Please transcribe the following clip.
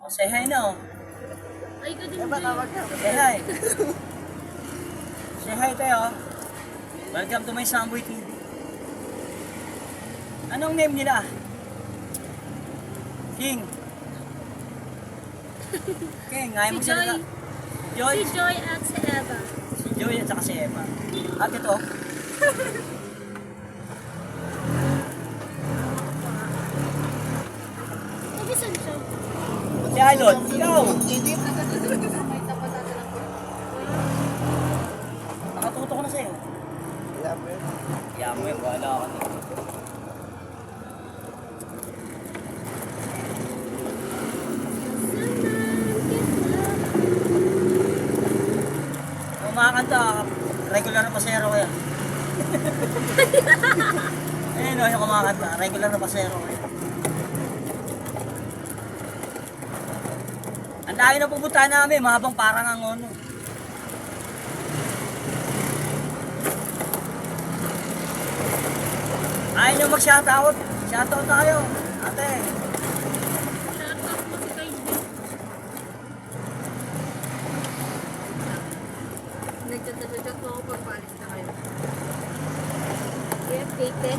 Say hi na oh. Ay, ka din. Say hi. Say hi tayo. Welcome to my Samboy TV. Anong name nila? King. King, ngayon mo Si Joy. sila. Joy. Si Joy at si Eva. Si Joy at saka si Emma. At ito. Nagisan siya. Si Alon. Ikaw. Nakatuto ko na sa'yo. Kaya mo yun. Wala ka na. Kumakanta, regular na pasero kaya. Ayun o, yung kumakanta, regular na pasero kaya. Ang dami na pupunta namin, mahabang parang ang ono. Ayaw nyo mag-shoutout. Shoutout tayo, ate. Shoutout mo si Kay Jay. Nagchat-chat mo ako pag paalis na kayo. Kaya, Kate.